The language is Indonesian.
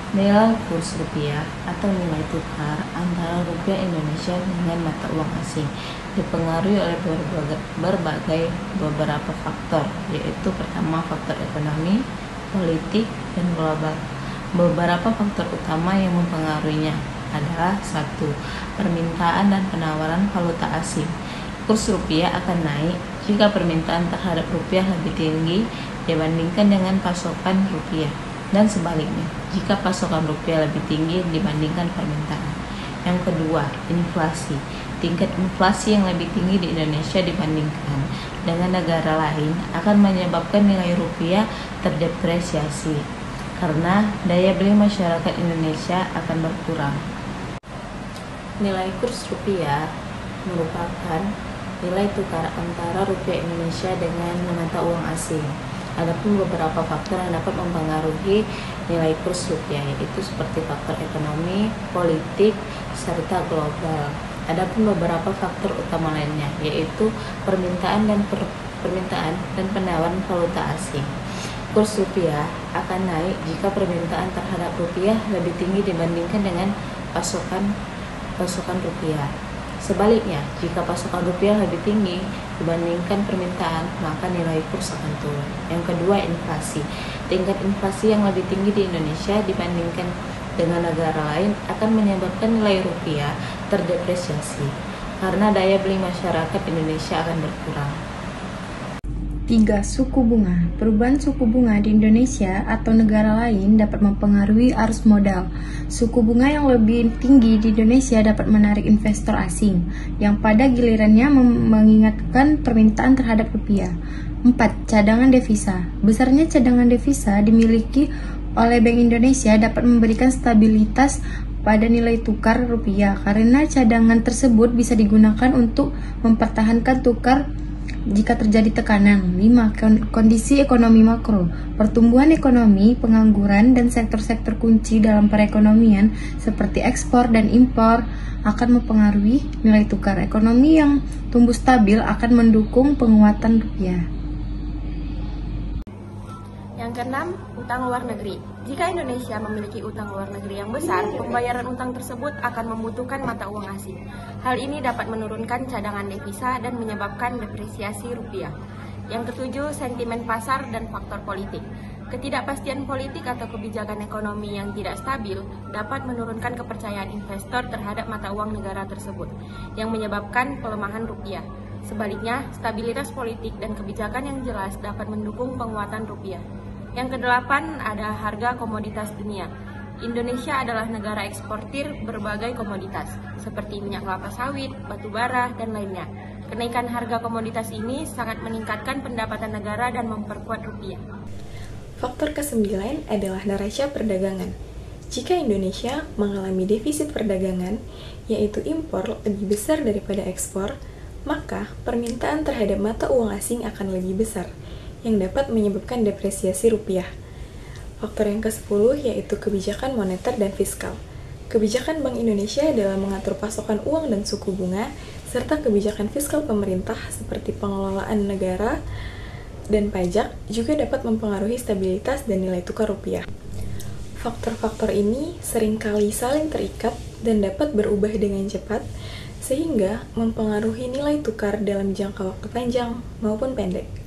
Nilai kurs rupiah atau nilai tukar antara rupiah Indonesia dengan mata uang asing dipengaruhi oleh beberapa faktor, yaitu pertama faktor ekonomi, politik, dan global. Beberapa faktor utama yang mempengaruhinya adalah satu, permintaan dan penawaran valuta asing. Kurs rupiah akan naik jika permintaan terhadap rupiah lebih tinggi dibandingkan dengan pasokan rupiah, dan sebaliknya jika pasokan rupiah lebih tinggi dibandingkan permintaan. Yang kedua, inflasi. Tingkat inflasi yang lebih tinggi di Indonesia dibandingkan dengan negara lain akan menyebabkan nilai rupiah terdepresiasi karena daya beli masyarakat Indonesia akan berkurang. Nilai kurs rupiah merupakan nilai tukar antara rupiah Indonesia dengan mata uang asing. Adapun beberapa faktor yang dapat mempengaruhi nilai kurs rupiah, yaitu seperti faktor ekonomi, politik, serta global. Adapun beberapa faktor utama lainnya, yaitu permintaan dan penawaran valuta asing. Kurs rupiah akan naik jika permintaan terhadap rupiah lebih tinggi dibandingkan dengan pasokan rupiah. Sebaliknya, jika pasokan rupiah lebih tinggi dibandingkan permintaan, maka nilai kurs akan turun. Yang kedua, inflasi. Tingkat inflasi yang lebih tinggi di Indonesia dibandingkan dengan negara lain akan menyebabkan nilai rupiah terdepresiasi karena daya beli masyarakat Indonesia akan berkurang. 3. Suku bunga. Perubahan suku bunga di Indonesia atau negara lain dapat mempengaruhi arus modal. Suku bunga yang lebih tinggi di Indonesia dapat menarik investor asing, yang pada gilirannya mengingatkan permintaan terhadap rupiah. 4. Cadangan devisa. Besarnya cadangan devisa dimiliki oleh Bank Indonesia dapat memberikan stabilitas pada nilai tukar rupiah, karena cadangan tersebut bisa digunakan untuk mempertahankan tukar jika terjadi tekanan. 5. Kondisi ekonomi makro. Pertumbuhan ekonomi, pengangguran, dan sektor-sektor kunci dalam perekonomian seperti ekspor dan impor akan mempengaruhi nilai tukar. Ekonomi yang tumbuh stabil akan mendukung penguatan rupiah. Yang keenam, utang luar negeri. Jika Indonesia memiliki utang luar negeri yang besar, pembayaran utang tersebut akan membutuhkan mata uang asing. Hal ini dapat menurunkan cadangan devisa dan menyebabkan depresiasi rupiah. Yang ketujuh, sentimen pasar dan faktor politik. Ketidakpastian politik atau kebijakan ekonomi yang tidak stabil dapat menurunkan kepercayaan investor terhadap mata uang negara tersebut, yang menyebabkan pelemahan rupiah. Sebaliknya, stabilitas politik dan kebijakan yang jelas dapat mendukung penguatan rupiah. Yang kedelapan, ada harga komoditas dunia. Indonesia adalah negara eksportir berbagai komoditas, seperti minyak kelapa sawit, batu bara, dan lainnya. Kenaikan harga komoditas ini sangat meningkatkan pendapatan negara dan memperkuat rupiah. Faktor ke-9 adalah neraca perdagangan. Jika Indonesia mengalami defisit perdagangan, yaitu impor lebih besar daripada ekspor, maka permintaan terhadap mata uang asing akan lebih besar, yang dapat menyebabkan depresiasi rupiah. Faktor yang ke-10 yaitu kebijakan moneter dan fiskal. Kebijakan Bank Indonesia dalam mengatur pasokan uang dan suku bunga, serta kebijakan fiskal pemerintah seperti pengelolaan negara dan pajak juga dapat mempengaruhi stabilitas dan nilai tukar rupiah. Faktor-faktor ini seringkali saling terikat dan dapat berubah dengan cepat, sehingga mempengaruhi nilai tukar dalam jangka waktu panjang maupun pendek.